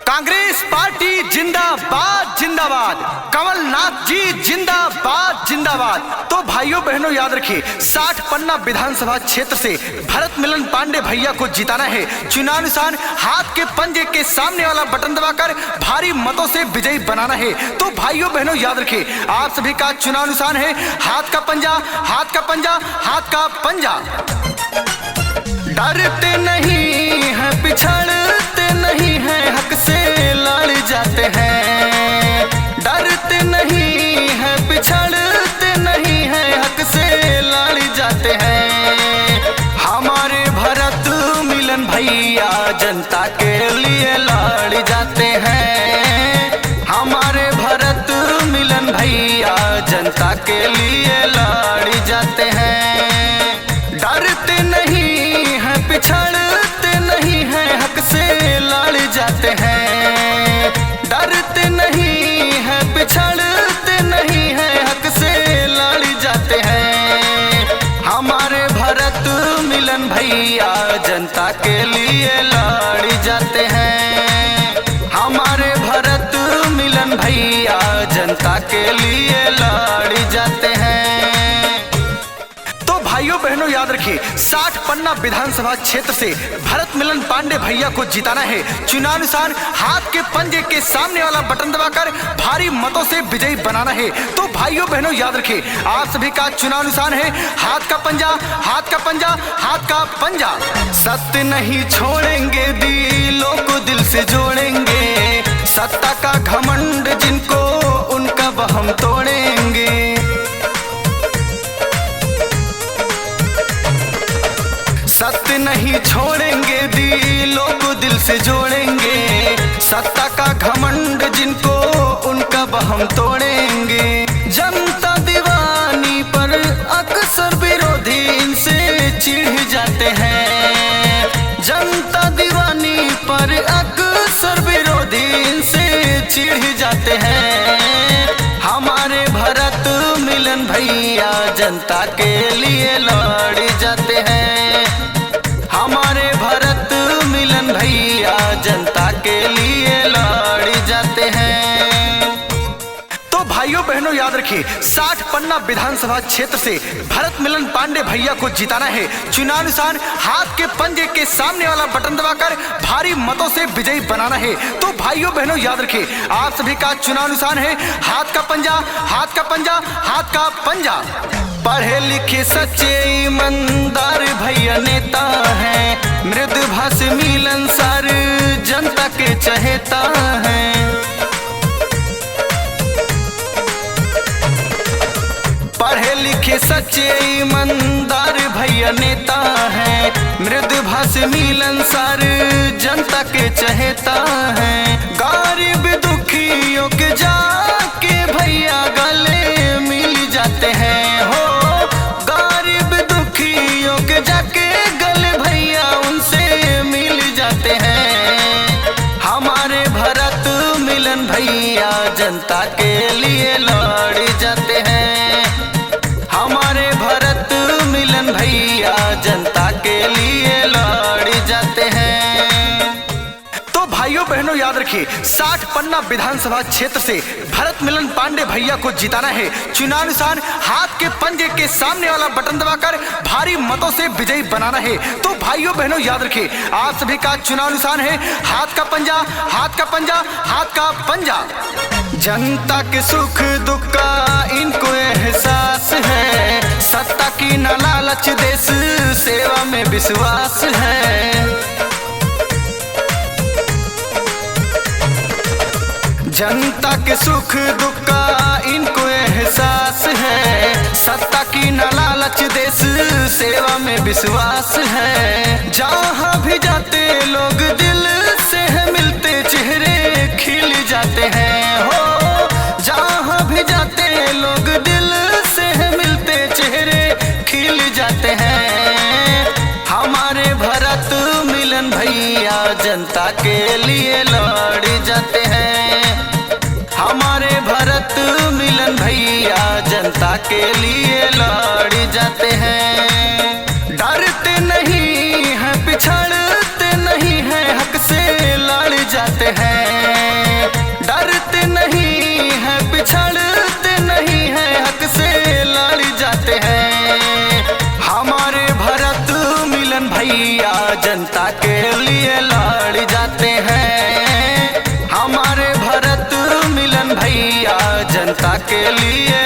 Congress party जिंदाबाद जिंदाबाद, कमलनाथ जी जिंदाबाद जिंदाबाद। तो भाइयों बहनों याद रखिए, 60 पन्ना विधानसभा क्षेत्र से भरत मिलन पांडे भैया को जिताना है। चुनाव निशान हाथ के पंजे के सामने वाला बटन दबाकर भारी मतों से विजयी बनाना है। तो भाइयों बहनों याद रखिए, आप सभी का चुनाव निशान है हाथ का पंजा, हाथ का पंजा, हाथ का पंजा। डरते नहीं है, पिछड़ते नहीं है, हक से लड़ जाते हैं। डरते नहीं है, पिछड़ते नहीं है, हक से लड़ जाते हैं। हमारे भरत मिलन भैया जनता के लिए लड़ जाते हैं। हमारे भरत मिलन भैया जनता के लिए लड़ जाते हैं। डरते नहीं है, पिछड़ते नहीं है, हक से लड़ जाते हैं। डरते नहीं है, पिछड़ते नहीं है, हक से लड़ जाते हैं। हमारे भरत मिलन भैया जनता के लिए लड़ जाते हैं। हमारे भरत मिलन भैया जनता के लिए लड़ जाते हैं। भाइयों बहनों याद रखिए, 60 पन्ना विधानसभा क्षेत्र से भरत मिलन पांडे भैया को जिताना है। चुनाव निशान हाथ के पंजे के सामने वाला बटन दबाकर भारी मतों से विजयी बनाना है। तो भाइयों बहनों याद रखिए, आप सभी का चुनाव निशान है हाथ का पंजा, हाथ का पंजा, हाथ का पंजा। सत्य नहीं छोड़ेंगे, दिलों को दिल से जोड़ेंगे। सत्ता का घमंड जिनको, उनका वहम तोड़ेंगे। सत्य नहीं छोड़ेंगे, दिलों को दिल से जोड़ेंगे। सत्ता का घमंड जिनको, उनका वहम तोड़ेंगे। जनता दीवानी पर अक्सर विरोधी इनसे चिढ़ जाते हैं। जनता दीवानी पर अक्सर विरोधी इनसे चिढ़ जाते हैं। हमारे भरत मिलन भैया जनता के लिए लड़ जाते हैं। हमारे भरत मिलन भैया जनता के लिए लड़ जाते हैं। तो भाइयों बहनों याद रखिए, 60 पन्ना विधानसभा क्षेत्र से भरत मिलन पांडे भैया को जिताना है। चुनाव निशान हाथ के पंजे के सामने वाला बटन दबाकर भारी मतों से विजयी बनाना है। तो भाइयों बहनों याद रखिए, आप सभी का चुनाव निशान है हाथ का पंजा, हाथ का पंजा, हाथ का पंजा। पढ़े लिखे सच्चे ईमानदार भैया नेता हैं। मृदुभाष मिलनसार जनता के चहेता हैं। पढ़े लिखे सच्चे ईमानदार भैया नेता हैं। मृदुभाष मिलनसार जनता के चहेता हैं। गरीब दुखियों के जाके भैया गले मिल जाते हैं। हो गरीब दुखियों के जाके गले भैया उनसे मिल जाते हैं। हमारे भरत मिलन भैया जनता के लिए लड़ जाते हैं। हमारे भरत मिलन भैया जनता के लिए लड़ जाते हैं। तो भाइयों बहनों याद रखिए, 60 पन्ना विधानसभा क्षेत्र से भरत मिलन पांडे भैया को जिताना है। चुनाव निशान हाथ के पंजे के सामने वाला बटन दबाकर भारी मतों से विजयी बनाना है। तो भाइयों बहनों याद रखिए, आप सभी का चुनाव निशान है हाथ का पंजा, हाथ का पंजा, हाथ का पंजा। जनता के सुख दुख का इनको एहसास है। सत्ता की न लालच, देश सेवा में विश्वास है। जनता के सुख दुख का इनको एहसास है। सत्ता की न लालच, देश सेवा में विश्वास है। जहाँ भी जाते लोग दिल से है मिलते चेहरे खिल जाते हैं। हो जहाँ भी जाते लोग दिल से है मिलते चेहरे खिल जाते हैं। हमारे भरत मिलन भैया जनता के लिए लड़ जाते हैं। हमारे भरत मिलन भैया जनता के लिए लड़ जाते हैं। डरते नहीं है, पिछड़ते नहीं है, हक से लड़ जाते हैं। भैया जनता के लिए लड़ जाते हैं। हमारे भरत मिलन भैया जनता के लिए